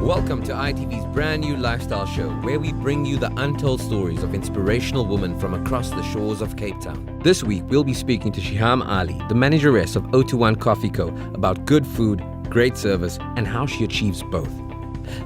Welcome to ITV's brand new lifestyle show, where we bring you the untold stories of inspirational women from across the shores of Cape Town. This week, we'll be speaking to Shiham Ali, the manageress of S01 Coffee Co., about good food, great service, and how she achieves both.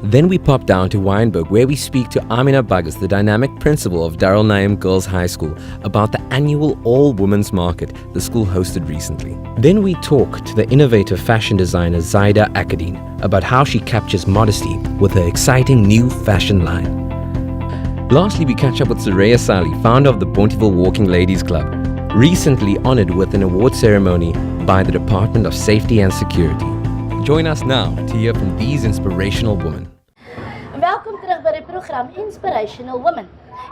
Then we pop down to Wynberg, where we speak to Amina Bagas, the dynamic principal of Darul Naim Girls High School, about the annual all-women's market the school hosted recently. Then we talk to the innovative fashion designer Zaida Akadine about how she captures modesty with her exciting new fashion line. Lastly, we catch up with Soraya Sali, founder of the Bountiful Walking Ladies Club, recently honored with an award ceremony by the Department of Safety and Security. Join us now to hear from these inspirational women. Welkom terug by die program Inspirational Women.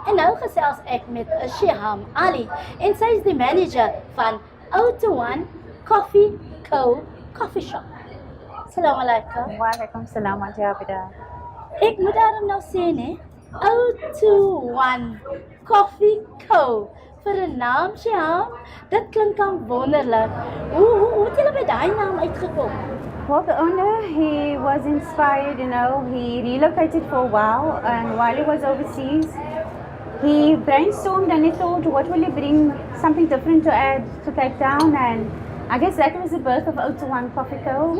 En nou gesels ek met Shiham Ali en sy is die manager van S01 Coffee Co. Coffee Shop. Assalamu alaikum. Waalaikum salam, Auntie Abida. Ek moet daarom nou sê, ne? S01 Coffee Co. Vir 'n naam, Shiham, dit klink aan wonderlik. Hoe het julle by daai naam uitgekom? Well, the owner, he was inspired, he relocated for a while, and while he was overseas, he brainstormed and he thought, what will he bring something different to add to Cape Town? And I guess that was the birth of S01 Coffee Co.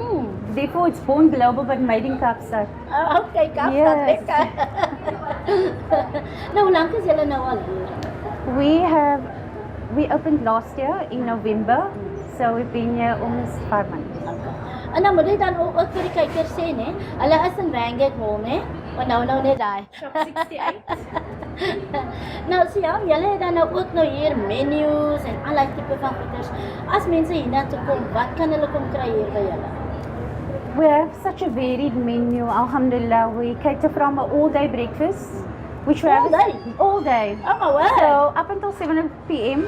Therefore, it's born global but made in Kaapstad. Oh, okay, Kaapstad, Yes. lekker. Nou, hoe lank is julle nou al hier? We opened last year in November, so we've been here almost 5 months. En dan moet jy dan ook vir die kykers sê, ne? Hulle is in Wangate Mall, ne? Want nou net daai. Shop 68. Nou, Shiham, julle het dan nou ook nou hier menus en allerlei tipe van goeders. As mense hier na toe kom, wat kan hulle kom kry hier by julle? We have such a varied menu, alhamdulillah. We cater from an all-day breakfast, which we All have day? all day. Oh my word. So up until 7 p.m.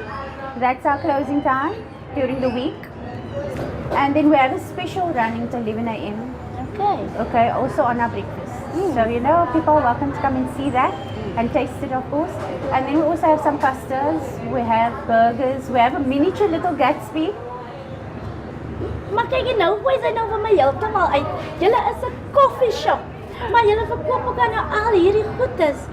That's our closing time during the week. And then we have a special running to 11 a.m. Okay. Also on our breakfast. So people are welcome to come and see that and taste it, of course. And then we also have some pastas. We have burgers. We have a miniature little Gatsby. Maar kyk jy nou, gooi sy nou vir my heeltemal uit. Julle is 'n coffee shop, maar julle verkoop ook nou al hierdie goedes.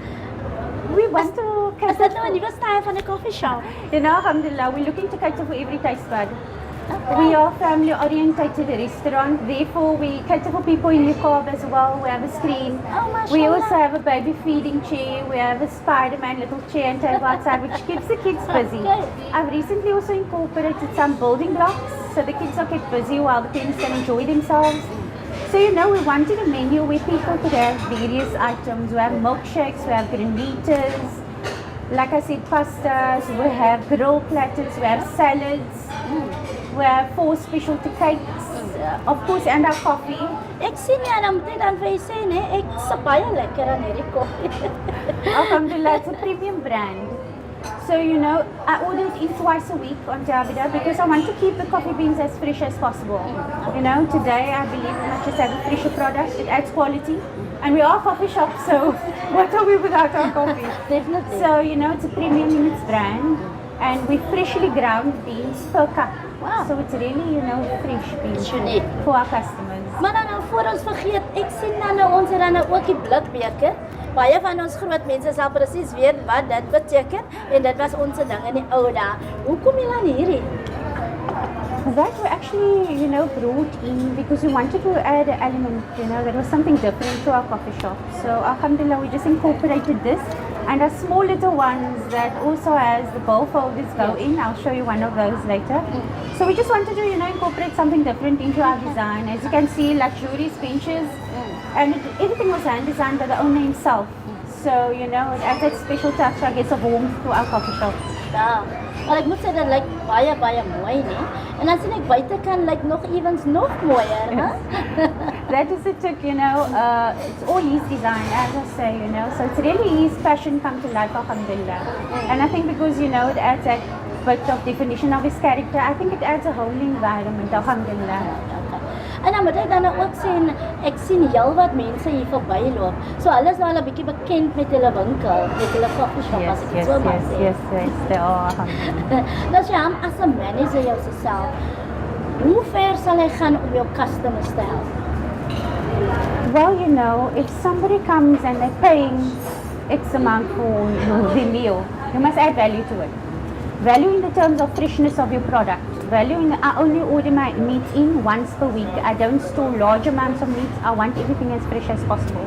We want to Is cater dit nou 'n nuwe styl van 'n coffee shop? alhamdulillah, we're looking to cater for every taste bud. Okay. We are family-orientated restaurant, therefore we cater for people in niqab as well. We have a screen. Oh, mashallah. We also have a baby feeding chair. We have a Spider-Man little chair and table outside, which keeps the kids busy. Okay. I've recently also incorporated some building blocks, so the kids are kept busy while the parents can enjoy themselves. So we wanted a menu where people could have various items. We have milkshakes, we have granitas, like I said, pastas, we have grilled platters, we have salads. We have 4 specialty cakes, of course, and our coffee. Ek sien jy dan moet jy dan vir jy sê, ne? Ek se baie lekker aan hierdie koffie. Alhamdulillah, it's a premium brand. So, I order it in twice a week on Javida because I want to keep the coffee beans as fresh as possible. Today I believe we must just have a fresher product. It adds quality. And we are a coffee shop, so what are we without our coffee? Definitely. So, it's a premium in its brand. And we freshly ground beans per cup. Wow. So it's really, fresh beans Unique. for our customers. Maar dan nou voor ons vergeet, ek sien dan nou ons het dan nou ook die blikbeker. Baie van ons groot mense sal presies weet wat dit beteken en dit was ons ding in die ou dae. Hoe kom jy dan hierdie? That we actually, brought in because we wanted to add an element, that was something different to our coffee shop. So alhamdulillah, we just incorporated this. And a small little ones that also has the bowl folders go in. I'll show you one of those later. So we just wanted to, incorporate something different into our design. As you can see, luxurious benches. And everything was hand designed by the owner himself. So, it adds that special touch, I guess, of warmth to our coffee shop. Ja, maar ek moet sê dat lyk baie mooi, ne? En dan sien ek buitekant lyk nog mooier, hè? That is the trick, it's all his design, as I say, so it's really his passion come to life, alhamdulillah. And I think because, it adds that bit of definition of his character, I think it adds a whole environment, alhamdulillah. En dan moet ek dan ook sien, ek sien heelwat mense hier verbyloop. So hulle is nou al 'n bietjie bekend met hulle winkel, met hulle coffee shop as ek dit so mag sê. Yes, they are, alhamdulillah. Nou Shiham, as 'n manager jouself, hoe ver sal jy gaan om jou customers te help? Well, if somebody comes and they're paying X amount for the meal, you must add value to it. Value in the terms of freshness of your product. Value in I only order my meat in once per week. I don't store large amounts of meat. I want everything as fresh as possible.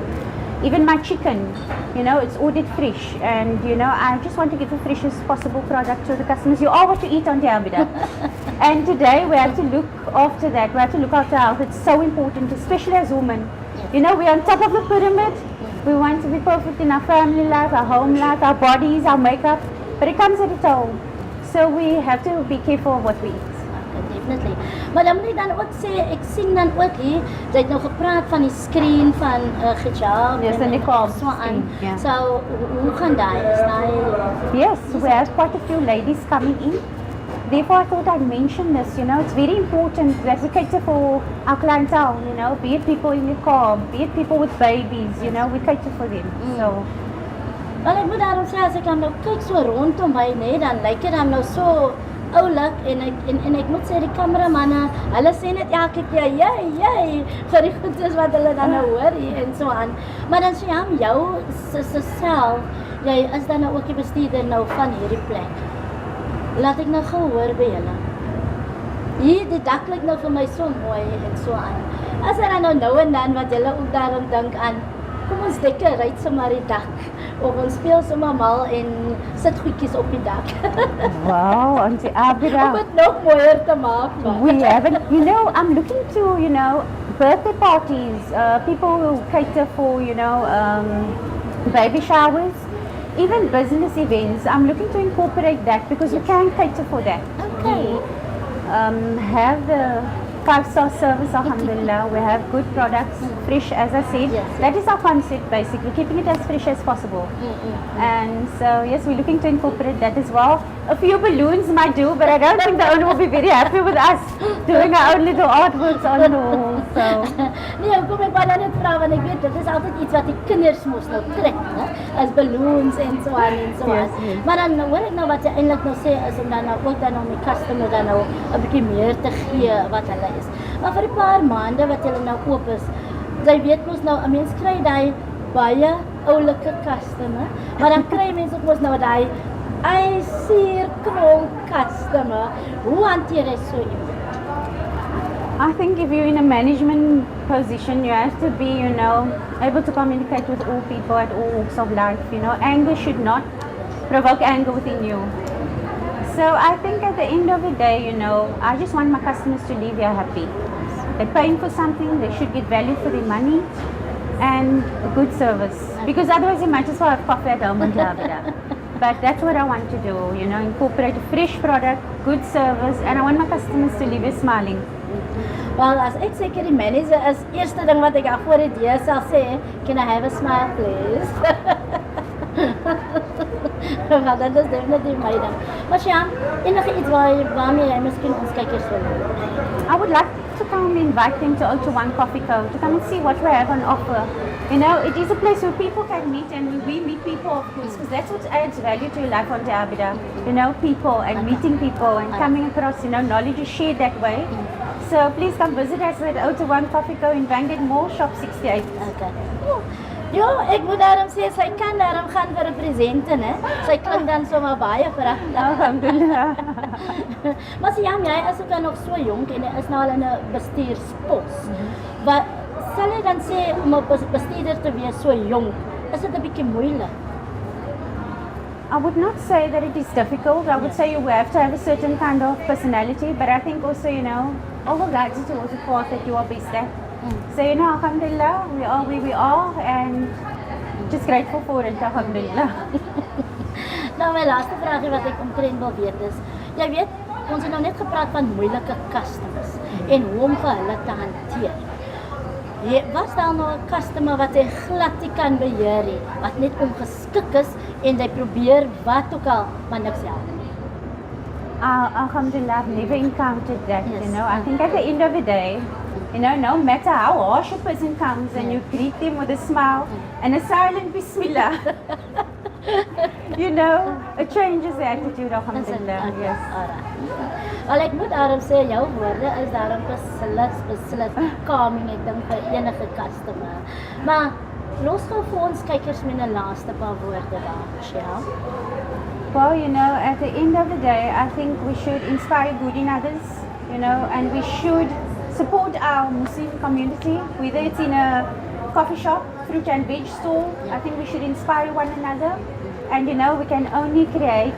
Even my chicken, it's ordered fresh, and I just want to give the freshest possible product to the customers. You are what you eat on the Abida. And today we have to look after that. We have to look after health. It's so important, especially as women. We're on top of the pyramid. We want to be perfect in our family life, our home life, our bodies, our makeup, but it comes at a toll. So we have to be careful of what we eat. Definitely. Maar dan moet jy dan ook sê, ek sien dan ook hier, jy het nou gepraat van die screen van hijab Yes, and the niqab so aan. screen, yeah. So, hoe gaan daai? Is daai Yes, we have quite a few ladies coming in. Therefore, I thought I'd mention this. It's very important that we cater for our clientele. Be it people in the car, be it people with babies. We cater for them. So. Wel, ek moet daarom sê, as ek dan nou kyk so rondom my, dan lyk dit dan nou so oulik, en ek moet sê, die kameramanne, hulle sê net elke keer, jy, vir die goedes wat hulle dan nou hoor hier, en so aan. Maar dan sê jy, jou self, jy is dan nou ook die bestuurder nou van hierdie plek. Laat ek nou gehoor by julle. Hier, die dak lyk nou vir my so mooi, en so aan. As er dan nou en dan, wat julle ook daarom dink aan, kom ons decorate sommer die dak, of ons speel sommer mal en sit goedjies op die dak. Wow, Auntie Abida. Om het nog mooier te maak. We haven't, I'm looking to, birthday parties, people who cater for, baby showers, even business events. I'm looking to incorporate that because we can cater for that. Okay. We have the 5-star service, alhamdulillah. We have good products, fresh, as I said. Yes. That is our concept, basically, keeping it as fresh as possible. And so, yes, we're looking to incorporate that as well. A few balloons might do, but I don't think the owner will be very happy with us doing our own little artworks on the wall. So. Nee, kom ek wou nou net vra, want ek weet, dit is altyd iets wat die kinders moes nou trek, as balloons en so aan en so aan. Yes. Maar dan hoor ek nou wat jy eintlik nou sê, is om dan nou ook dan om die customer dan nou 'n bietjie meer te gee wat hulle is. Maar vir die paar maande wat hulle nou oop is, jy weet mos nou, 'n mens kry daai baie oulike customer, maar dan kry mense ook mos nou daai ijsierkrol customer. Hoe hanteer jy so iemand? I think if you're in a management position, you have to be, able to communicate with all people at all walks of life. Anger should not provoke anger within you. So I think at the end of the day, I just want my customers to leave here happy. They're paying for something, they should get value for their money and good service. Because otherwise you might as well have coffee at home and blah, blah, blah. But that's what I want to do, incorporate a fresh product, good service, and I want my customers to leave here smiling. Wel, as ek seker die manager is, eerste ding wat ek voor die deur sal sê, can I have a smile please? Maar dat is definitief my ding. Maar Shyam, enige iets waarmee jy miskien ons kykers wil doen? I would like to come invite them to O01 Coffee Co. to come and see what we have on offer. It is a place where people can meet, and we meet people, of course, because that's what adds value to your life on the Abida. People and meeting people and coming across, knowledge is shared that way. So please come visit us at O01 Coffee Co. in Vanguard Mall, shop 68. Okay. Ja, ek moet daarom sê, sy kan daarom gaan vir 'n presente, né? Sy klink dan sommer baie pragtig. Alhamdulillah. Maar Shyam, jy is ook nog so jonk en jy is nou al in 'n bestuurspos. Wat sal jy dan sê om 'n bestuurder te wees so jonk? Is dit 'n bietjie moeilik? I would not say that it is difficult. I would say you have to have a certain kind of personality, but I think also, all of that is towards the path that you are best at. So, alhamdulillah, we are where we are, and just grateful for it, alhamdulillah. Nou, my laaste vraagie wat ek omtrent wil weet is, jy weet, ons het nou net gepraat van moeilike customers en hoe om vir hulle te hanteer. Was daar nou 'n customer wat jy glad nie kan beheer nie, wat net ongeskik is en jy probeer wat ook al, maar niks help? Alhamdulillah, I've never encountered that, Yes. I think at the end of the day, no matter how harsh a person comes and you greet them with a smile and a silent bismillah, it changes the attitude, alhamdulillah, yes. Alright. Al ek moet daarom sê jou woorde is daarom beslis calming ek dink vir enige customer. Maar los gou vir ons kykers met 'n laaste paar woorde daar, Shia. Well, at the end of the day, I think we should inspire good in others, and we should support our Muslim community, whether it's in a coffee shop, fruit and veg store. I think we should inspire one another. And we can only create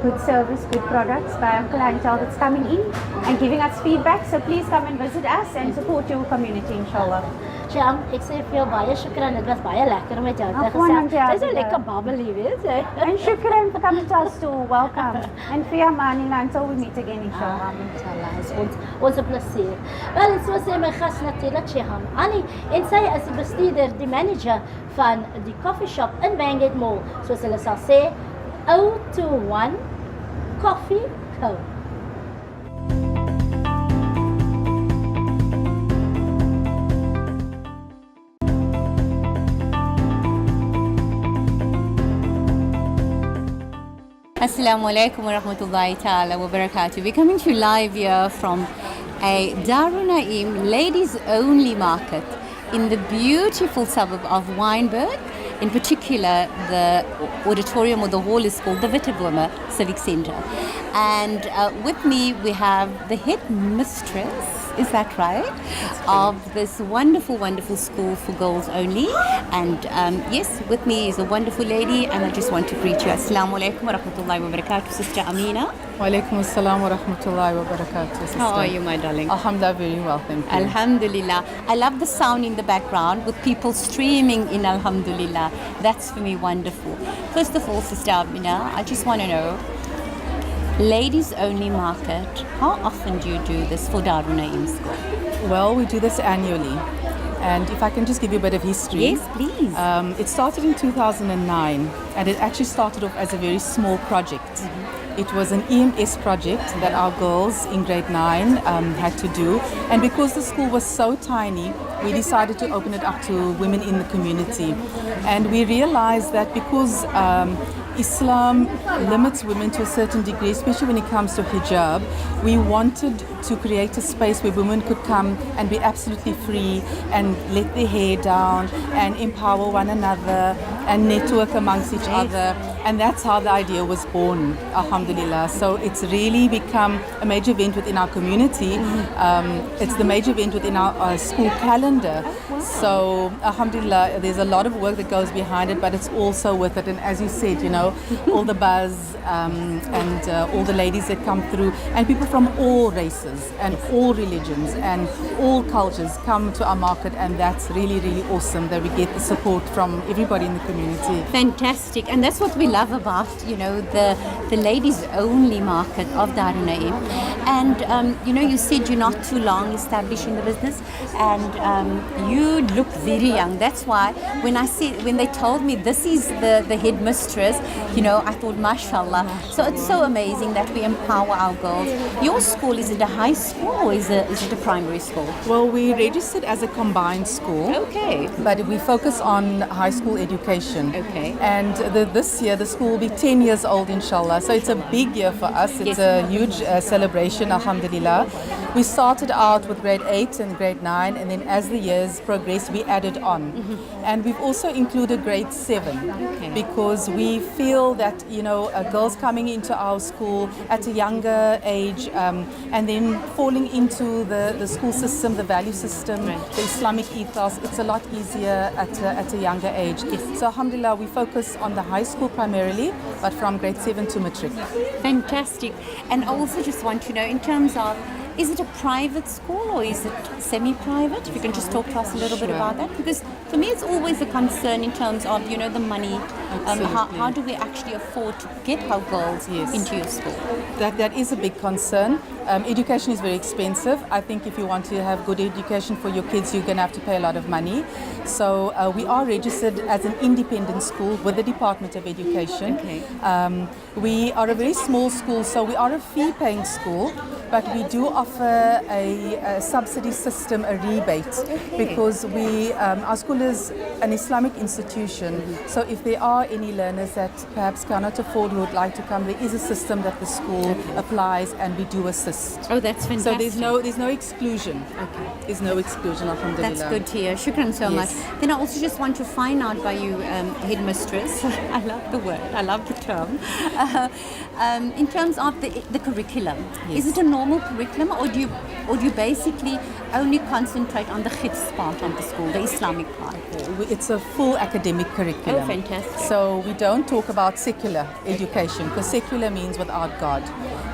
good service, good products by our clientele that's coming in and giving us feedback. So please come and visit us and support your community, inshallah. Sham, ek sê vir jou baie shukran. Dit was baie lekker om met jou te gesels. Dis 'n lekker babbel, weet jy. And shukran for coming to our store. Welcome. And fi amanillah until we meet again, inshallah. Inshallah. Ons 'n plesier. Wel, so sê my gas natuurlik Shiham Ali en sy is die bestuurder, die manager van die coffee shop in Wangate Mall. Soos hulle sal sê, 021 Coffee Co. Assalamu alaikum wa rahmatullahi ta'ala wa barakatuh. We're coming to you live here from a Darul Naim ladies only market in the beautiful suburb of Wynberg. In particular, the auditorium or the hall is called the Witterbloemer Civic Centre. And with me we have the head mistress, is that right? Of this wonderful, wonderful school for girls only. And yes, with me is a wonderful lady, and I just want to greet you. Assalamu alaikum wa rahmatullahi wa barakatuh, Sister Amina. Wa alaikum assalam wa rahmatullahi wa barakatuh, sister. How are you, my darling? Alhamdulillah, very well, thank you. Alhamdulillah. I love the sound in the background with people streaming in Alhamdulillah. That's for me wonderful. First of all, Sister Amina, I just want to know, ladies only market, how often do you do this for Darul Naim School? Well, we do this annually. And if I can just give you a bit of history. Yes, please. It started in 2009, and it actually started off as a very small project. It was an EMS project that our girls in grade 9 had to do. And because the school was so tiny, we decided to open it up to women in the community. And we realized that because Islam limits women to a certain degree, especially when it comes to hijab, we wanted to create a space where women could come and be absolutely free and let their hair down and empower one another and network amongst each other. And that's how the idea was born, alhamdulillah. So it's really become a major event within our community. It's the major event within our school calendar. So alhamdulillah, there's a lot of work that goes behind it, but it's also worth it. And as you said, all the buzz and all the ladies that come through, and people from all races and all religions and all cultures come to our market, and that's really, really awesome that we get the support from everybody in the community. Fantastic, and that's what we love about the ladies only market of Darul Naim. And you said you're not too long established in the business, and you look very young. That's why when they told me this is the head mistress, I thought mashallah. So it's so amazing that we empower our girls. Your school, is it a high school or is it a primary school? Well, we registered as a combined school. Okay. But we focus on high school education. Okay. And this year the school will be 10 years old, inshallah. So it's a big year for us. It's a huge celebration, alhamdulillah. We started out with grade 8 and grade 9, and then as the years progressed, we added on. And we've also included grade 7 because we feel that, girls coming into our school at a younger age and then falling into the school system, the value system, the Islamic ethos, it's a lot easier at a younger age. So alhamdulillah, we focus on the high school primarily, but from grade 7 to matric. Fantastic. And I also just want to know, in terms of, is it a private school or is it semi-private? If you can just talk to us a little bit about that. Because for me it's always a concern in terms of, the money. How do we actually afford to get our girls into your school? That is a big concern. Education is very expensive. I think if you want to have good education for your kids, you're going to have to pay a lot of money. So we are registered as an independent school with the Department of Education. Okay. We are a very small school, so we are a fee-paying school, but we do offer a subsidy system, a rebate, because our school is an Islamic institution. So if there are any learners that perhaps cannot afford who would like to come, there is a system that the school applies, and we do assist. Oh, that's fantastic. So there's no exclusion. Okay. There's no exclusion, alhamdulillah. That's good to hear. Shukran so much. Then I also just want to find out by you, headmistress. I love the word. I love the term. In terms of the curriculum, is it a normal curriculum, or do you basically only concentrate on the hifz part of the school, the Islamic part? It's a full academic curriculum. Oh, fantastic. So we don't talk about secular education, because secular means without God.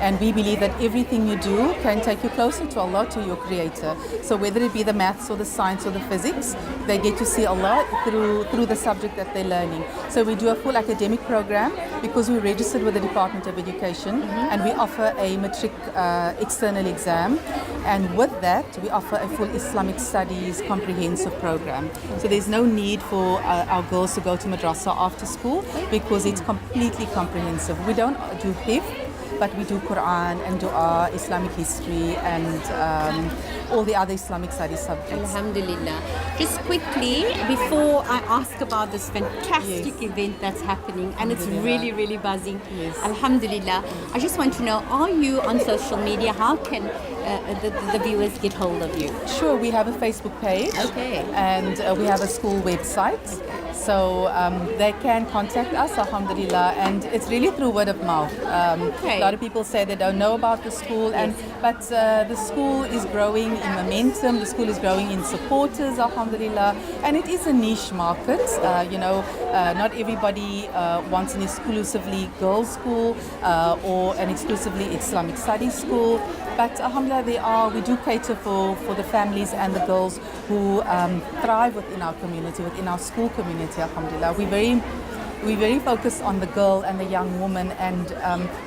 And we believe that everything you do can take you closer to Allah, to your Creator. So whether it be the maths or the science or the physics, they get to see Allah through the subject that they're learning. So we do a full academic program because we're registered with the Department of Education, and we offer a matric external exam. And with that, we offer a full Islamic studies comprehensive program. So there's no need for our girls to go to madrasa after school, because it's completely comprehensive. We don't do hifz, but we do Quran and Dua, Islamic history, and all the other Islamic studies subjects. Alhamdulillah. Just quickly, before I ask about this fantastic event that's happening, and it's really, really buzzing. Yes. Alhamdulillah. I just want to know, are you on social media? How can the viewers get hold of you? Sure, we have a Facebook page. Okay. And we have a school website. So they can contact us, alhamdulillah, and it's really through word of mouth. A lot of people say they don't know about the school, but the school is growing in momentum, the school is growing in supporters, alhamdulillah, and it is a niche market. Not everybody wants an exclusively girls' school or an exclusively Islamic studies school. But alhamdulillah, we do cater for the families and the girls who thrive within our community, within our school community, alhamdulillah. We're very focused on the girl and the young woman, and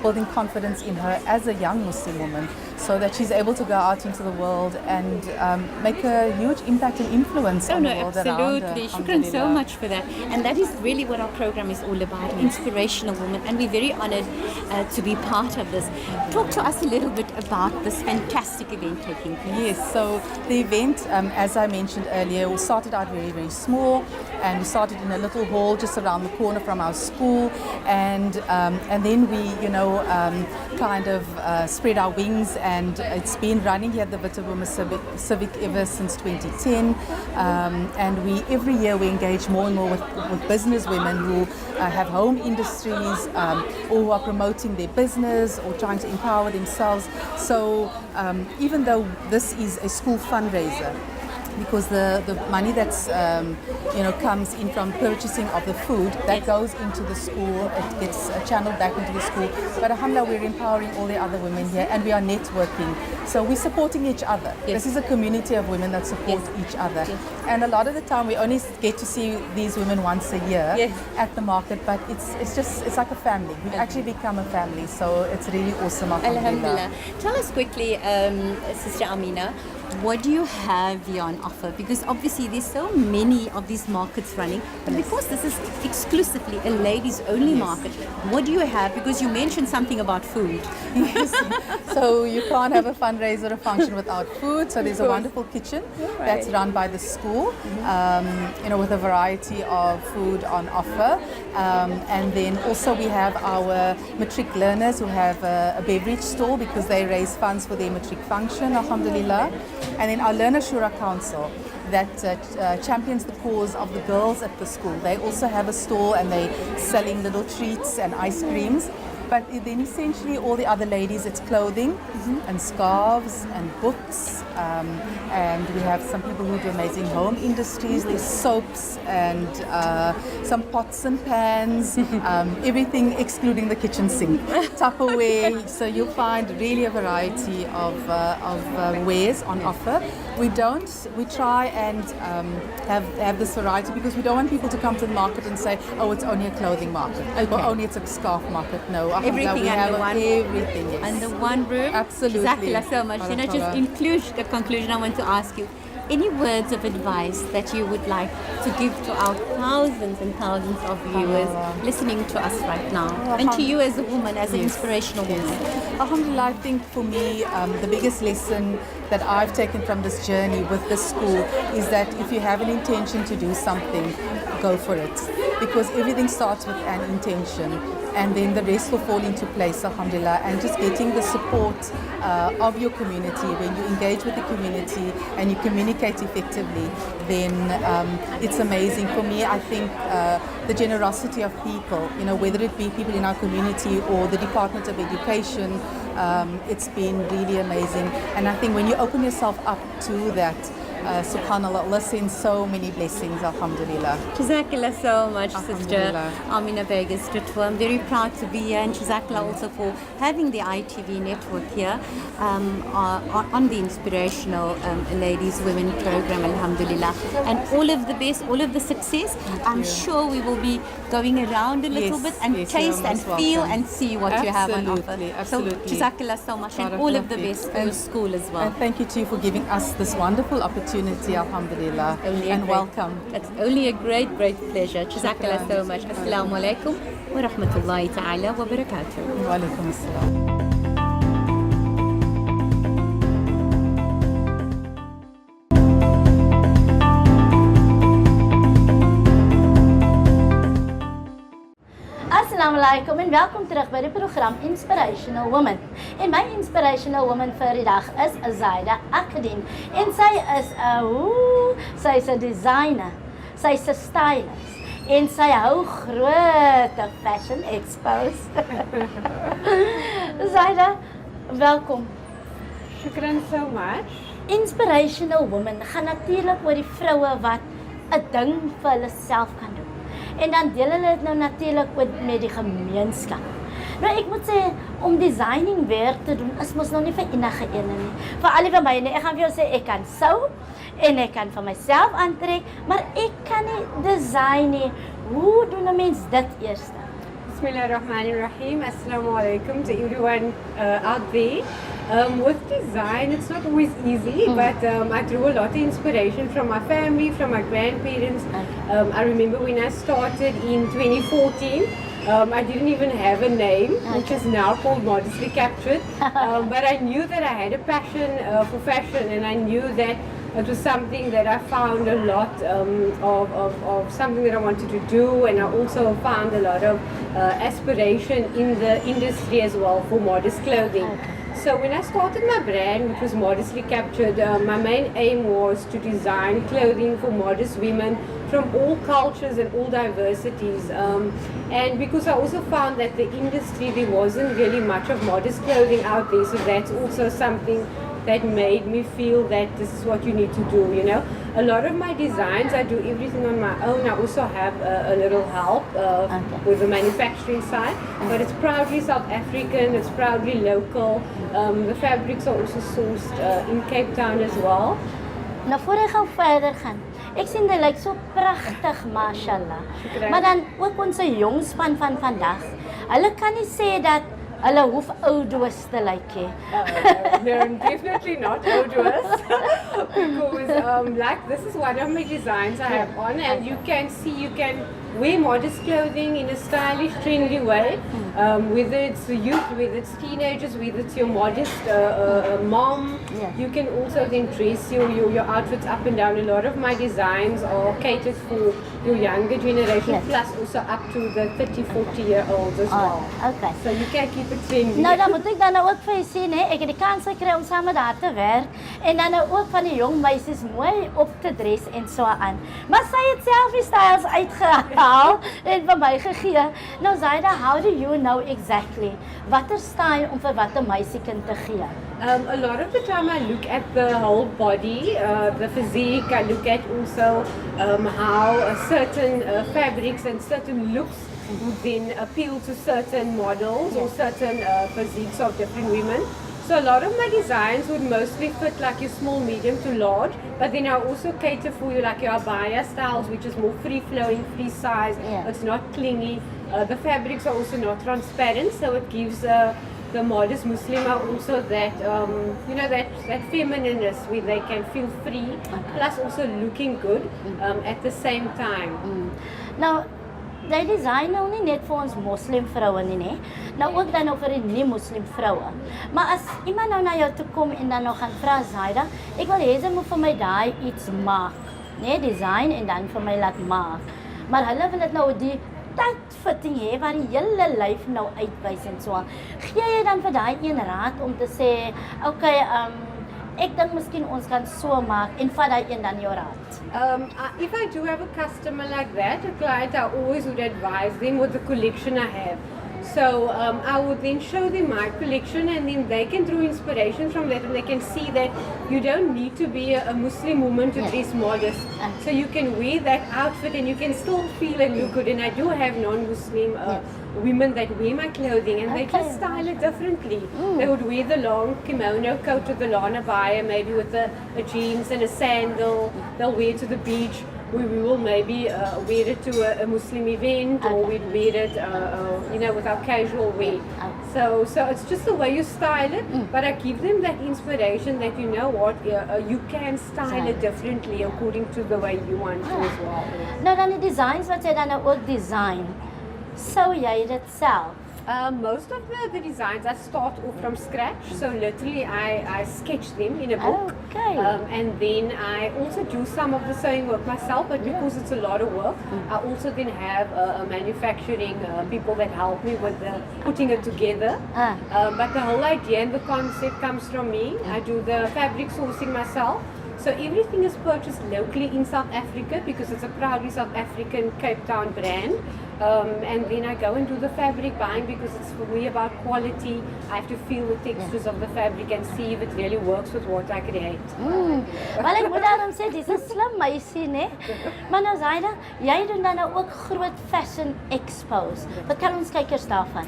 building confidence in her as a young Muslim woman, so that she's able to go out into the world and make a huge impact and influence on the world around her. Absolutely. Shukran so much for that. And that is really what our program is all about, inspirational women. And we're very honored to be part of this. Talk to us a little bit about this fantastic event taking place. Yes, so the event, as I mentioned earlier, we started out very, very small, and we started in a little hall just around the corner from our school, and then we, kind of spread our wings, and it's been running here at the Vitawuma Civic ever since 2010, and every year we engage more and more with business women who have home industries, or who are promoting their business or trying to empower themselves. So even though this is a school fundraiser, because the money that's comes in from purchasing of the food that goes into the school, it gets channeled back into the school. But alhamdulillah, we're empowering all the other women here, and we are networking. So we're supporting each other. Yes. This is a community of women that support each other. Yes. And a lot of the time we only get to see these women once a year at the market, but it's like a family. We've actually become a family, so it's really awesome. Alhamdulillah. Tell us quickly, Sister Amina, what do you have here on offer? Because obviously there's so many of these markets running, but because this is exclusively a ladies only market, what do you have? Because you mentioned something about food. Yes. So you can't have a fundraiser or function without food. So there's a wonderful kitchen that's run by the school, with a variety of food on offer. And then also we have our matric learners who have a beverage store, because they raise funds for their matric function, alhamdulillah. And then our Learner Shura Council that champions the cause of the girls at the school. They also have a store, and they're selling little treats and ice creams. But then essentially all the other ladies, it's clothing and scarves and books. And we have some people who do amazing home industries. There's soaps and some pots and pans, everything excluding the kitchen sink. Tupperware. So you'll find really a variety of wares on offer. We try and have this variety, because we don't want people to come to the market and say, oh, it's only a clothing market, or only it's a scarf market. No, alhamdulillah, Everything we under have one. everything, yes. Under one roof. Absolutely. Jazakallah so much. You know, just Barakallah. in the conclusion, I want to ask you, any words of advice that you would like to give to our thousands and thousands of viewers listening to us right now, and to you as a woman, as an inspirational woman? Alhamdulillah, I think for me, the biggest lesson that I've taken from this journey with this school is that if you have an intention to do something, go for it. Because everything starts with an intention, and then the rest will fall into place, alhamdulillah. And just getting the support of your community, when you engage with the community and you communicate effectively, then it's amazing. For me, I think the generosity of people, you know, whether it be people in our community or the Department of Education, it's been really amazing. And I think when you open yourself up to that, subhanallah, Allah sends so many blessings, alhamdulillah. Jazakallah so much, Sister Alhamdulillah. Amina Vegas Tutwa. I'm very proud to be here, and Jazakallah also for having the ITV network here on the Inspirational Ladies Women program, alhamdulillah. And all of the best, all of the success. I'm sure we will be going around a little bit and yes, taste you're and most feel welcome. and see what you have on offer. Absolutely, absolutely. So Jazakallah so much, and all of the Barakallah best feek. for your school as well. And thank you too for giving us this wonderful opportunity, alhamdulillah. Only a And great- welcome. It's only a great pleasure. Jazakallah so much. Assalamu alaikum wa rahmatullahi ta'ala wa barakatuh. Wa alaikum assalam. Assalamu alaikum en welkom terug by die program Inspirational Woman. En my Inspirational Woman vir die dag is Zaida Akadin. En sy is 'n designer, sy's 'n stylist en sy hou groot fashion expos. Zaida, welkom. Shukran so much. Inspirational Woman gaan natuurlik oor die vroue wat 'n ding vir hulle self kan doen. En dan deel hulle dit nou natuurlik met die gemeenskap. Nou ek moet sê, om designing werk te doen is mos nou nie vir enige ene nie. Vir al die van my nie, ek gaan vir jou sê, ek kan sew en ek kan vir myself aantrek, maar ek kan nie design nie. Hoe doen 'n mens dit eers? Bismillahirrahmanirrahim. Assalamu alaikum to everyone out there. With design, it's not always easy, but I drew a lot of inspiration from my family, from my grandparents. I remember when I started in 2014, I didn't even have a name, which is now called Modestly Captured. But I knew that I had a passion for fashion, and I knew that it was something that I found a lot of something that I wanted to do, and I also found a lot of aspiration in the industry as well for modest clothing. So when I started my brand, which was Modestly Captured, my main aim was to design clothing for modest women from all cultures and all diversities. And because I also found that the industry, there wasn't really much of modest clothing out there, so that's also something that made me feel that this is what you need to do, you know. A lot of my designs, I do everything on my own. I also have a little help with the manufacturing side, but it's proudly South African, it's proudly local. The fabrics are also sourced in Cape Town as well. Nou voor ek gou verder gaan, ek sien dit lyk so pragtig, mashallah. Shukran. Maar dan ook ons jong span van vandag. Hulle kan nie sê dat hulle hoef oudoos te lyk nie. No, definitely not odorous. Because like this is one of my designs I have on, and you can see you can wear modest clothing in a stylish, trendy way. Whether it's the youth, whether it's teenagers, whether it's your modest mom, Yes. you can also then dress your outfits up and down. A lot of my designs are catered for your younger generation, Yes. plus also up to the 30, 40-year-olds as well. Okay. So you can keep it trendy. Nou dan moet ek dan nou ook vir jy sien, hè, ek het die kans gekry om saam met haar te werk en dan nou ook van die jong meisies mooi op te dress en so aan. Maar sy het self die styles uitgehaal en vir my gegee. Nou Zaida, how do you know exactly watter style om vir watter meisiekind te gee? A lot of the time I look at the whole body, the physique. I look at also how certain fabrics and certain looks would then appeal to certain models or certain physiques of different women. So a lot of my designs would mostly fit like your small, medium to large, but then I also cater for you like your abaya styles, which is more free-flowing, free size. Yeah. It's not clingy. The fabrics are also not transparent, so it gives the modest Muslima also that that feminineness where they can feel free, plus also looking good at the same time. Nou, die design nou nie net vir ons moslim vroue nie, nou ook dan nou vir die nie-moslim vroue. Maar as iemand nou na jou toe kom en dan nou gaan vra, Zaida, ek wil hê jy moet vir my daai iets maak, design en dan vir my laat maak. Maar hulle wil dit nou die tydfitting hê waar die hele lyf nou uitwys en so aan. Gee jy dan vir daai een raad om te sê, okay, ek dink miskien ons kan so maak en vat daai een dan jou raad. If I do have a customer like that, a client, I always would advise them with the collection I have. So I would then show them my collection, and then they can draw inspiration from that, and they can see that you don't need to be a Muslim woman to dress modest. So you can wear that outfit and you can still feel and look good. And I do have non-Muslim women that wear my clothing, and they just style it differently. They would wear the long kimono coat with the lawn abaya, maybe with a jeans and a sandal. They'll wear it to the beach. We will maybe wear it to a Muslim event, or we'd wear it, with our casual wear. So it's just the way you style it, but I give them that inspiration that you know what, you can style it differently according to the way you want to as well. Nou dan die designs wat jy dan nou ook design, sou jy dit self? Most of the designs I start off from scratch, so literally I sketch them in a book, and then I also do some of the sewing work myself, but because it's a lot of work, I also then have manufacturing people that help me with putting it together. But the whole idea and the concept comes from me. I do the fabric sourcing myself. So everything is purchased locally in South Africa because it's a proudly South African Cape Town brand. And then I go and do the fabric buying because it's for me about quality. I have to feel the textures of the fabric and see if it really works with what I create. Wel ek moet daarom sê, dis 'n slim meisie, né? Maar nou Zaida, jy doen dan nou ook groot fashion expos. Wat kan ons kykers daarvan?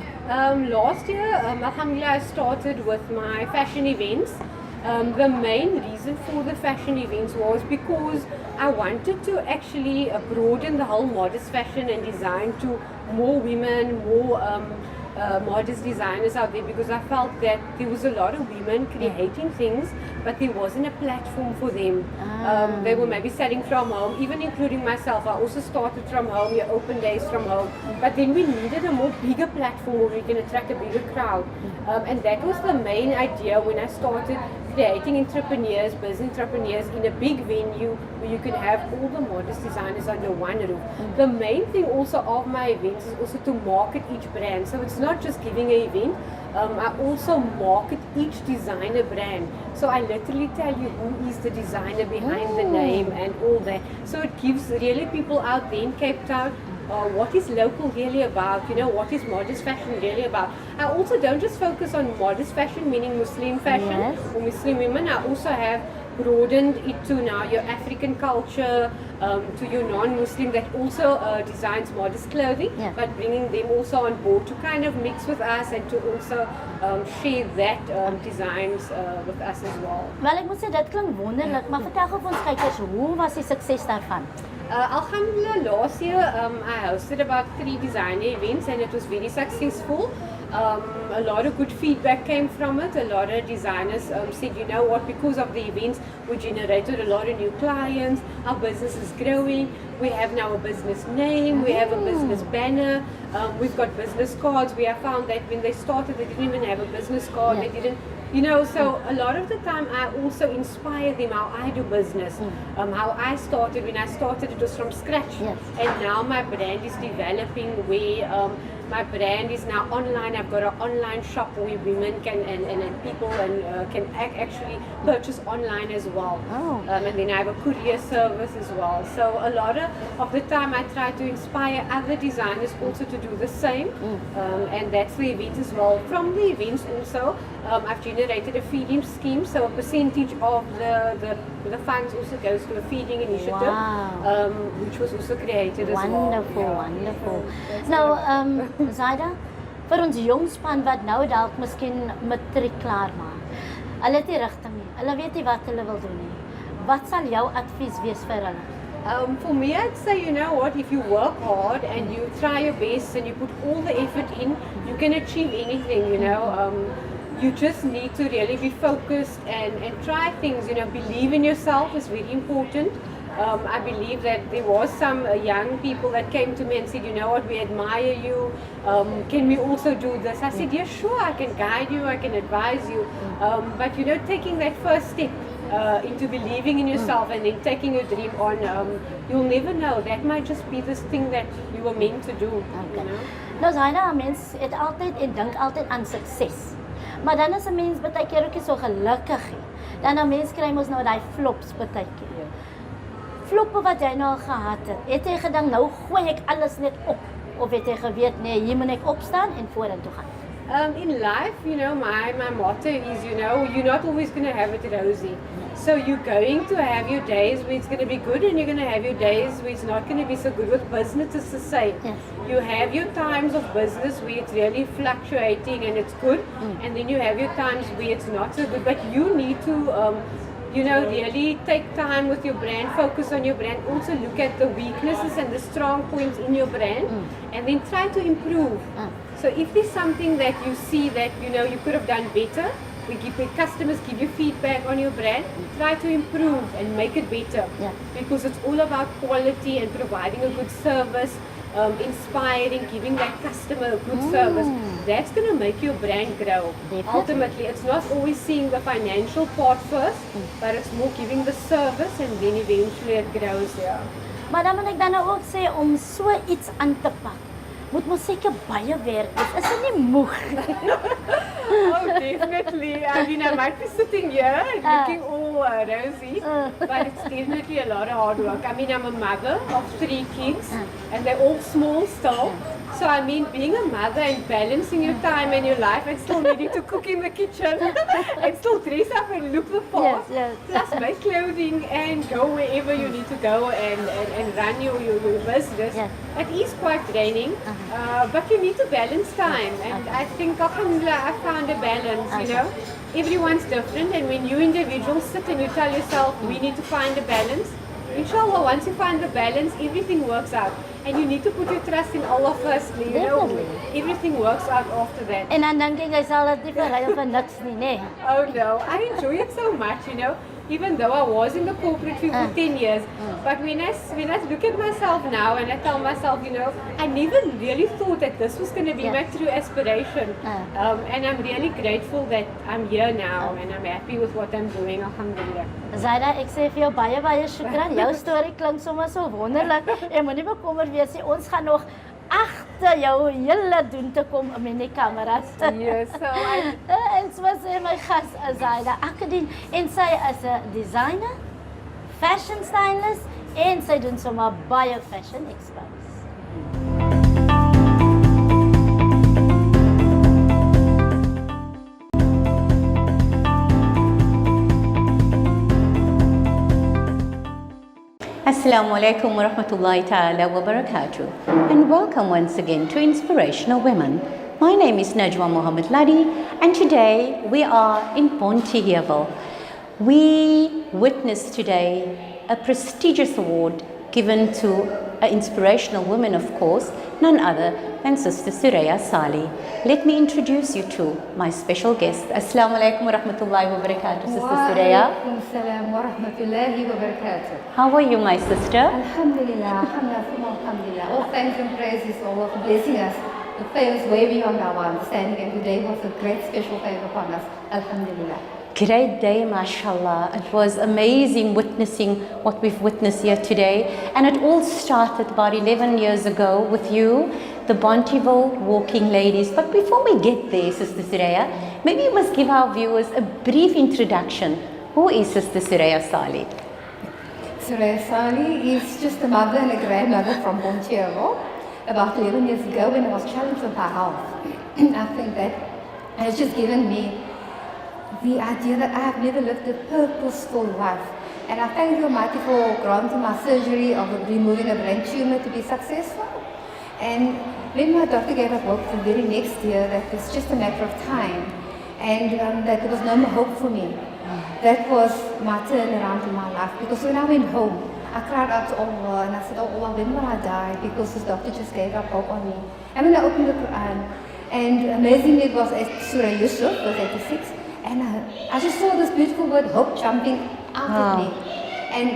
Last year, alhamdulillah, I started with my fashion events. The main reason for the fashion events was because I wanted to actually broaden the whole modest fashion and design to more women, more modest designers out there, because I felt that there was a lot of women creating things, but there wasn't a platform for them. They were maybe selling from home, even including myself. I also started from home, your open days from home, but then we needed a more bigger platform where we can attract a bigger crowd. And that was the main idea when I started creating entrepreneurs, business entrepreneurs in a big venue where you can have all the modest designers under one roof. The main thing also of my events is also to market each brand. So it's not just giving an event, I also market each designer brand. So I literally tell you who is the designer behind the name and all that. So it gives really people out there in Cape Town what is local really about, what is modest fashion really about. I also don't just focus on modest fashion, meaning Muslim fashion or Muslim women. I also have broadened it to now your African culture, to your non-Muslim that also designs modest clothing, but bringing them also on board to kind of mix with us and to also share that designs with us as well. Wel, ek moet sê dit klink wonderlik, maar vertel gou vir ons kykers, hoe was die sukses daarvan? Alhamdulillah, last year I hosted about 3 designer events and it was very successful. A lot of good feedback came from it. A lot of designers said, you know what, because of the events, we generated a lot of new clients. Our business is growing. We have now a business name. We have a business banner. We've got business cards. We have found that when they started, they didn't even have a business card. They didn't. So a lot of the time I also inspire them how I do business, how I started. When I started, it was from scratch, and now my brand is developing where my brand is now online. I've got an online shop where women can and people can actually purchase online as well. And then I have a courier service as well. So a lot of the time I try to inspire other designers also to do the same, and that's the event as well. From the events also, I've generated a feeding scheme, so a percentage of the funds also goes to a feeding initiative, which was also created as well. Wonderful. Nou, Zaida, vir ons jong span wat nou dalk miskien matriek klaar maak, hulle het nie rigting nie, hulle weet nie wat hulle wil doen nie. Wat sal jou advies wees vir hulle? For me, I'd say, you know what, if you work hard and you try your best and you put all the effort in, you can achieve anything, you know. You just need to really be focused and try things, you know. Believe in yourself is very important. I believe that there was some young people that came to me and said, you know what, we admire you. Can we also do this? I said, yeah, sure, I can guide you, I can advise you. But, you know, taking that first step into believing in yourself and then taking your dream on, you'll never know. That might just be this thing that you were meant to do. Okay. You know? Nou Zaina, 'n mens het altyd en dink altyd aan sukses. Maar dan is 'n mens baie keer ook nie so gelukkig nie. Dan 'n mens kry mos nou daai flops baie keer. Floppe wat jy nou al gehad het jy gedink nou gooi ek alles net op of het jy geweet nee, hier moet ek opstaan en vorentoe gaan? In life, you know, my motto is, you know, you're not always going to have it rosy. So you're going to have your days where it's going to be good and you're going to have your days where it's not going to be so good. With business, it's the same. Yes. You have your times of business where it's really fluctuating and it's good. And then you have your times where it's not so good. But you need to, you know, really take time with your brand, focus on your brand, also look at the weaknesses and the strong points in your brand and then try to improve. So if there's something that you see that, you know, you could have done better, customers give you feedback on your brand, try to improve and make it better. Yeah. Because it's all about quality and providing a good service, inspiring, giving that customer a good service. That's going to make your brand grow. Definitely. Ultimately, it's not always seeing the financial part first, but it's more giving the service and then eventually it grows. Yeah. Maar dan moet ek dan nou ook sê om so iets aan te pak. Moet mos seker baie werk wees. Is dit nie moeg? Oh, definitely. I mean, I might be sitting here looking all rosy, but it's definitely a lot of hard work. I mean, I'm a mother of 3 kids, and they're all small still. So, I mean, being a mother and balancing your time and your life and still needing to cook in the kitchen and still dress up and look the part, Yes, plus make clothing and go wherever you need to go and run your business. Yes. It is quite draining, but you need to balance time. And I think, alhamdulillah, I found a balance, you know. Everyone's different, and when you individuals sit and you tell yourself, we need to find a balance, inshallah, once you find the balance, everything works out. And you need to put your trust in Allah firstly, you know. Definitely. Everything works out after that. En dan dink ek hy sal dit nie verruil vir niks nie, nê? Oh no, I enjoy it so much, you know. Even though I was in the corporate field for 10 years, but when I look at myself now and I tell myself, you know, I never really thought that this was going to be my true aspiration. And I'm really grateful that I'm here now and I'm happy with what I'm doing, alhamdulillah. Zaida, ek sê vir jou baie shukran. Jou storie klink sommer so wonderlik. Jy moenie bekommerd wees nie. Ons gaan nog agter jou hele doen te kom met die kameras. Yes, so En so sê my gas Zaida Akadien en sy is 'n designer, fashion stylist en sy doen sommer baie fashion expos. Assalamu alaikum wa rahmatullahi ta'ala wa barakatuh, and welcome once again to Inspirational Women. My name is Najwa Muhammad Ladi, and today we are in Pontyhevel. We witnessed today a prestigious award given to an inspirational woman, of course, none other than Sister Suraya Sali. Let me introduce you to my special guest. Assalamu alaikum wa rahmatullahi wa barakatuh, Sister Suraya. Assalamu wa rahmatullahi wa barakatuh. How are you, my sister? Alhamdulillah, alhamdulillah. All thanks and praises for Allah for blessing us. The favor is way beyond our understanding, and today was a great special favor upon us. Alhamdulillah. Great day, mashallah. It was amazing witnessing what we've witnessed here today. And it all started about 11 years ago with you, the Pontyhevel Walking Ladies. But before we get there, Sister Suraya, maybe you must give our viewers a brief introduction. Who is Sister Suraya Sali? Suraya Sali is just a mother and a grandmother from Pontyhevel. About 11 years ago, when I was challenged with my health, I think that has just given me the idea that I have never lived a purposeful life. And I thank the Almighty for granting my surgery of removing a brain tumor to be successful. And when my doctor gave up hope the very next year that it's just a matter of time and that there was no more hope for me, that was my turnaround in my life. Because when I went home, I cried out to Allah and I said, oh Allah, when will I die? Because this doctor just gave up hope on me. And when I opened the Quran, and amazingly it was Surah Yusuf, verse 86, and I just saw this beautiful word, hope, jumping out at me. And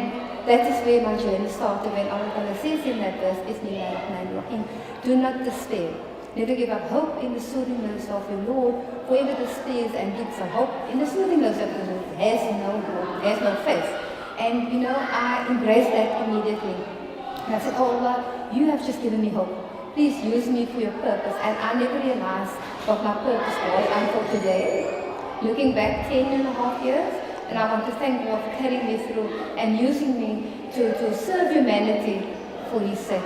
that is where my journey started, when Allah says in that verse, Bismillahirrahmanirrahim, do not despair. Never give up hope in the soothingness of your Lord. Whoever despairs and gives up hope in the soothingness of the Lord has no hope, has no faith. And you know, I embraced that immediately. And I said, oh Allah, you have just given me hope. Please use me for your purpose. And I never realized what my purpose was until today. Looking back 10.5 years, and I want to thank God for carrying me through and using me to serve humanity for His sake.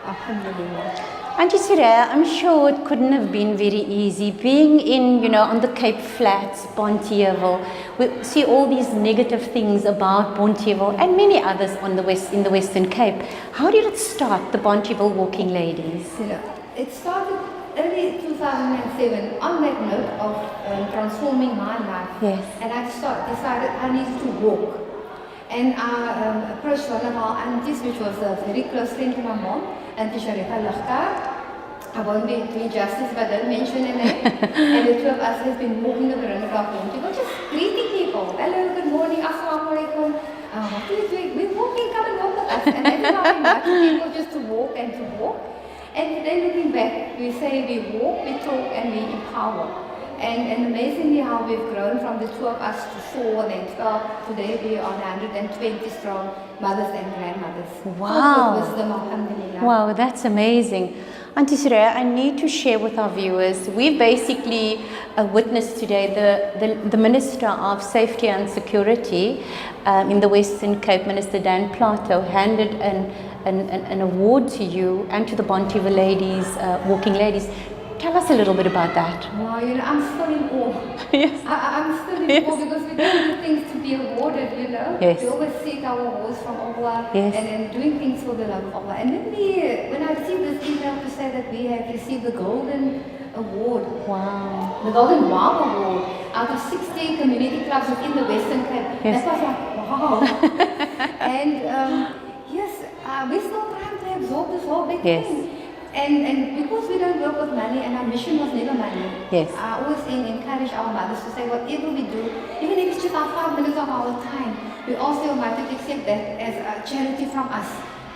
Alhamdulillah. Auntie Suraya, I'm sure it couldn't have been very easy being in, on the Cape Flats, Bonteheuwel. We see all these negative things about Bonteheuwel and many others in the Western Cape. How did it start, the Bonteheuwel Walking Ladies? It started early 2007 on that note of transforming my life. Yes. And I decided I needed to walk. And I approached one of our aunties, which was a very close friend to my mom, Auntie Sharifa Lakhtar. I won't be doing justice, but don't mention her name. And the two of us have been walking around the community, just greeting people. Hello, good morning, assalamu alaikum. What are you doing? We're walking, come and walk with us. And that's how we like people just to walk and to walk. And today looking back, we say we walk, we talk, and we empower. And amazingly how we've grown from the two of us to 4, then 12. Today we are 120 strong mothers and grandmothers. Wow. Full of wisdom, alhamdulillah. Wow, that's amazing. Auntie Suraya, I need to share with our viewers, we've basically witnessed today the Minister of Safety and Security in the Western Cape, Minister Dan Plato, handed an award to you and to the Bonteheuwel ladies, Walking Ladies. Tell us a little bit about that. Wow, I'm still in awe. Yes. I'm still in awe because we don't do things to be awarded, Yes. We always seek our awards from Allah Yes. and doing things for the love of Allah. And then when I received this email to say that we have received the Golden Award, Wow. the Golden Wow Award, out of 60 community clubs within the Western Cape. Yes. That was like, wow. And yes, we're still trying to absorb this whole big Yes. thing. And because we don't work with money, and our mission was never money, Yes. I always encourage our mothers to say whatever we do, even if it's just our 5 minutes of our time, we ask the Almighty to accept that as a charity from us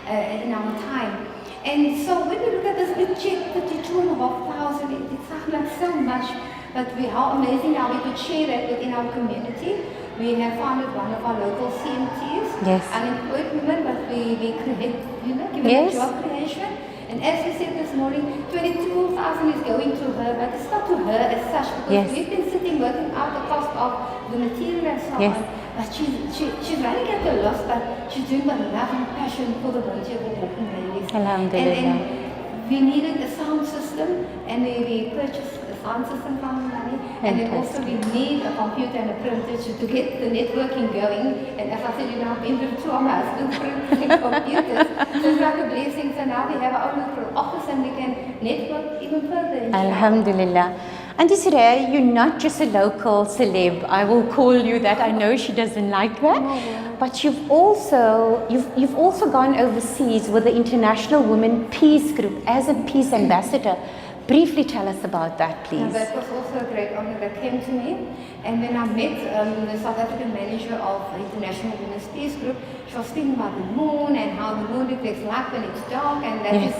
in our time. And so when we look at this big check, 32,500, it sounds like so much, but how amazing how we could share that within our community. We have founded one of our local CMTs, Yes. unemployed women, but we create, give Yes. them job creation. And as we said this morning, 22,000 is going to her, but it's not to her as such because Yes. we've been sitting working out the cost of the material and so Yes. on. But she's running at a loss, but she's doing what love and passion for the Bonteheuwel Walking Ladies. Alhamdulillah. And we needed a sound system, and we purchased a sound system from the money. And then also we need a computer and a printer to get the networking going. And as I said, I've been with 2 of my husband's printers and computers. So it's like a blessing. So now we have our own little office and we can network even further. inshallah. Alhamdulillah. Auntie Suraya, you're not just a local celeb. I will call you that. I know she doesn't like that. But you've also gone overseas with the International Women Peace Group as a peace ambassador. Briefly tell us about that, please. That was also a great honor that came to me. And when I met the South African manager of the International Women's Peace Group, she was speaking about the moon and how the moon reflects light when it's dark, and that is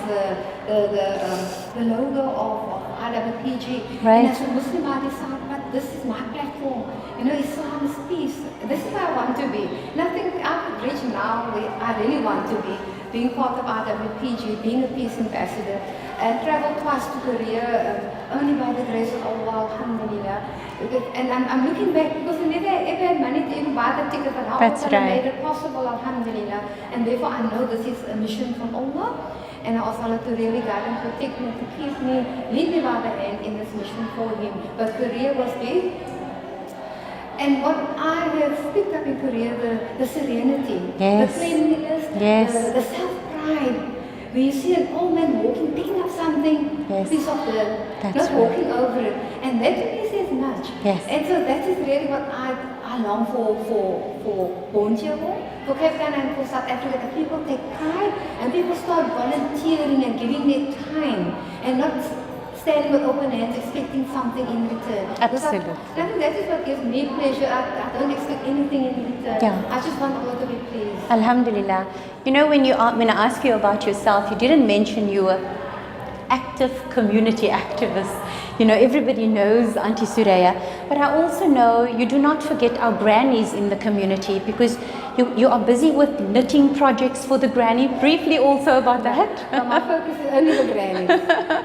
the logo of IWPG. Right. And as a Muslim, I decided, but this is my platform. Islam is peace. This is where I want to be. And I think I could reach now where I really want to be, being part of IWPG, being a peace ambassador. And traveled twice to Korea, only by the grace of Allah, alhamdulillah. And I'm looking back because we never ever had money to even buy the ticket, but That's Allah right. made it possible, alhamdulillah. And therefore I know this is a mission from Allah. And I ask Allah to really guide and protect me, to keep me, lead me by the hand in this mission for Him. But Korea was big. And what I have picked up in Korea, the serenity, Yes. the cleanliness, Yes. the self-pride. When you see an old man walking, picking up something, Yes. piece of dirt, That's not right. walking over it. And that to me says much. Yes. And so that is really what I I long for Bonjour, for Cape Town and for South Africa, that people take pride and people start volunteering and giving their time and not standing with open hands expecting something in return. Absolutely. I think that is what gives me pleasure. I don't expect anything in return. Yeah. I just want all to be pleased. Alhamdulillah. You know, when I ask you about yourself, you didn't mention you were active community activist. You know, everybody knows Auntie Suraya, but I also know you do not forget our grannies in the community, because you are busy with knitting projects for the granny. Briefly also about that. But my focus is only the grannies.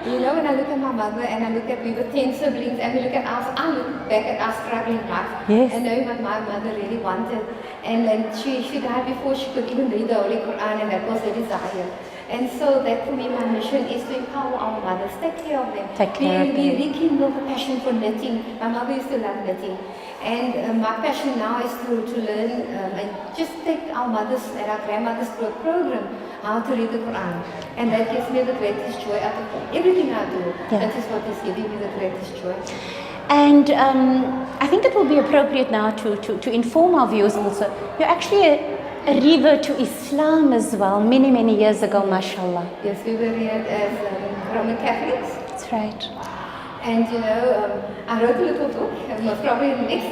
You know, when I look at my mother and I look at we were 10 siblings and we look at us, I look back at our struggling life Yes. and knowing what my mother really wanted. And then she died before she could even read the Holy Quran, and that was her desire. And so that for me, my mission is to empower our mothers, take care of them. Take care of We them. rekindle the passion for knitting. My mother used to love knitting. And my passion now is to learn and just take our mothers and our grandmothers through a program how to read the Quran. And that gives me the greatest joy out of everything I do. Yeah. That is what is giving me the greatest joy. And I think it will be appropriate now to inform our viewers also. You're actually a revert to Islam as well, many years ago, mashallah. Yes, we were reared as Roman Catholics. That's right. And you know, I wrote a little book, and most probably the next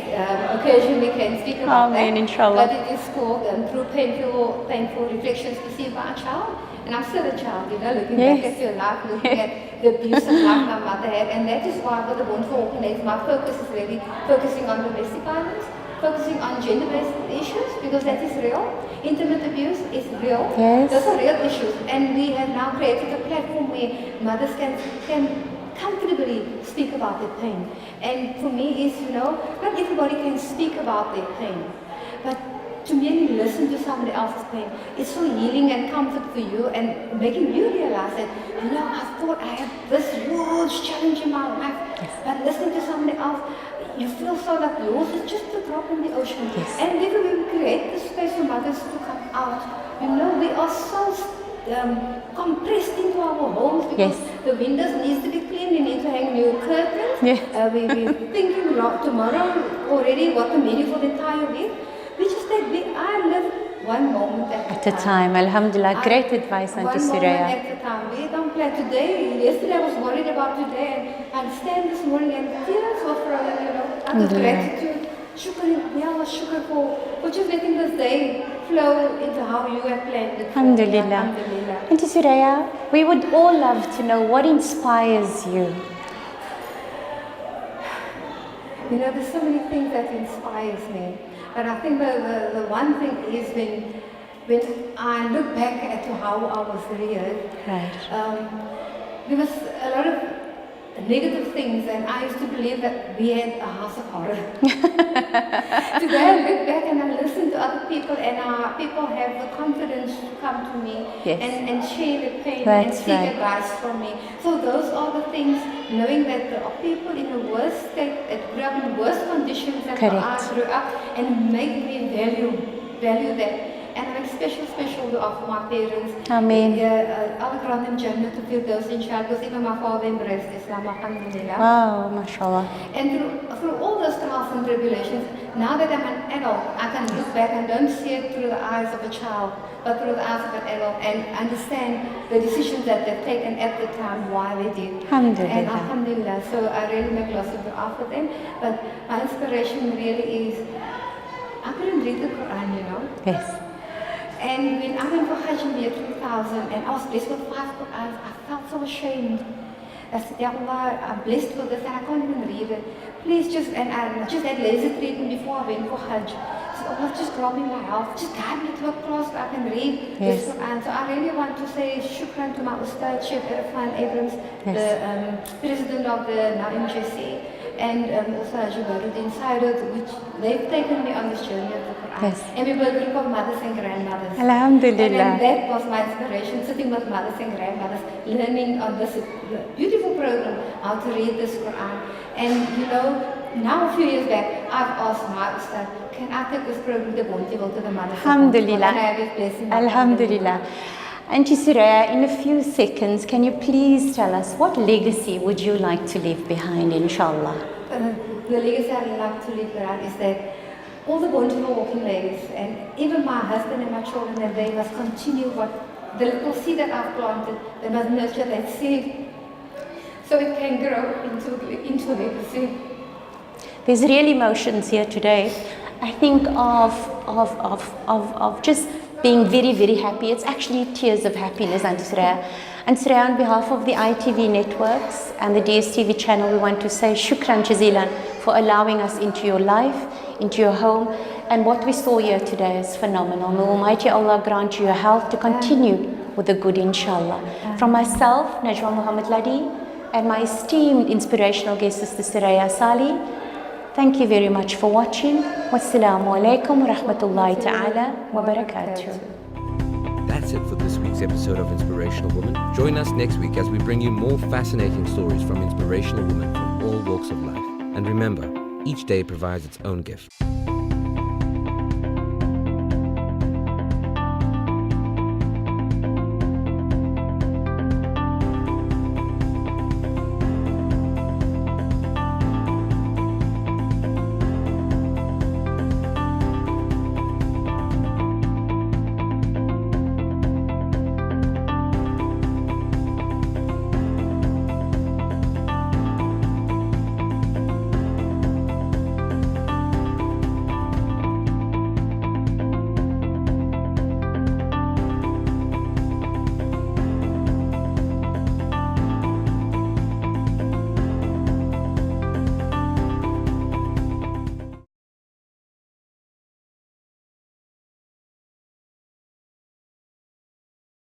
occasion we can speak about Amen, that. inshallah. But it is called Through Painful Reflections Received by a Child. And I'm still a child, you know, looking Yes. back at your life, looking at the abuse of life my mother had. And that is why with the Wonderful Orphanage, my focus is really focusing on domestic violence, focusing on gender-based issues, because that is real. Intimate abuse is real. Yes. Those are real issues. And we have now created a platform where mothers can comfortably speak about their pain. And for me is, you know, not everybody can speak about their pain, but to merely listen to somebody else's pain, it's so healing and comfort for you and making you realize that, you know, I thought I had this huge challenge in my life, but listening to somebody else, you feel so like yours is just a drop in the ocean. Yes. And if we create this space for mothers to come out, you know, we are so compressed into our homes because Yes. the windows needs to be clean, we need to hang new curtains. Yes. We're thinking tomorrow already what the menu for the entire week. We just said I live one moment At a time, alhamdulillah. Great advice, Auntie One moment Suraya. at a time. We don't plan today. Yesterday I was worried about today, and I stand this morning and tears were flowing, you know, out of gratitude. Shukr, Ya Allah, shukr for just letting this day flow into how you have planned it. Alhamdulillah. Alhamdulillah. Auntie Suraya, we would all love to know what inspires you. You know, there's so many things that inspires me. But I think the one thing is when I look back at how I was reared, Right. there was a lot of negative things, and I used to believe that we had a house of horror. Today I look back and I listen to other people, and people have the confidence to come to me Yes. and share their pain That's and seek right. advice from me. So those are the things, knowing that there are people in the worst state, that grew up in worse conditions than Correct. I grew up, and make me value that. And I make special dua for my parents. Ameen. Allah grant them Jannah to feel those inshallah, because even my father embraced Islam, alhamdulillah. Wow, mashallah. And through all those trials and tribulations, now that I'm an adult, I can look back and don't see it through the eyes of a child, but through the eyes of an adult, and understand the decisions that they've taken at the time, why they did. Alhamdulillah. And alhamdulillah, so I really make lots of dua for them. But my inspiration really is, I couldn't read the Quran, you know. Yes. And when I went for Hajj in the year 2000 and I was blessed with 5 Qur'ans, I felt so ashamed. I said, Ya Allah, I'm blessed with this and I can't even read it. Please and I just had laser treatment before I went for Hajj. So Allah, just grant me my health, just guide me to a class where I can read this Qur'an. So I really want to say shukran to my Ustad, Sheikh Irfan Abrams, the president of the Naim JC, and also Haji Baruddin Sairud, which they've taken me on this journey of the Quran. Yes. And we were a group of mothers and grandmothers. Alhamdulillah. And that was my inspiration, sitting with mothers and grandmothers, learning on this beautiful program how to read this Quran. And you know, now a few years back, I've asked my Ustad, can I take this program to Bontival to the mothers? Alhamdulillah. And I have his blessing. Alhamdulillah. Auntie Suraya, in a few seconds, can you please tell us what legacy would you like to leave behind, inshallah? The legacy I'd like to leave behind is that all the Bonjela walking ladies, and even my husband and my children, that they must continue what the little seed that I've planted, they must nurture that seed so it can grow into a legacy. There's real emotions here today. I think of just being very, very happy. It's actually tears of happiness, Auntie Suraya. And Suraya, on behalf of the ITV networks and the DSTV channel, we want to say shukran jazilan for allowing us into your life, into your home. And what we saw here today is phenomenal. May Almighty Allah grant you your health to continue with the good, inshallah. From myself, Najwa Muhammad Ladi, and my esteemed inspirational guest, Sister Suraya Sali, thank you very much for watching. Wassalamu alaikum wa rahmatullahi ta'ala wa barakatuh. That's it for this week's episode of Inspirational Woman. Join us next week as we bring you more fascinating stories from inspirational women from all walks of life. And remember, each day provides its own gift.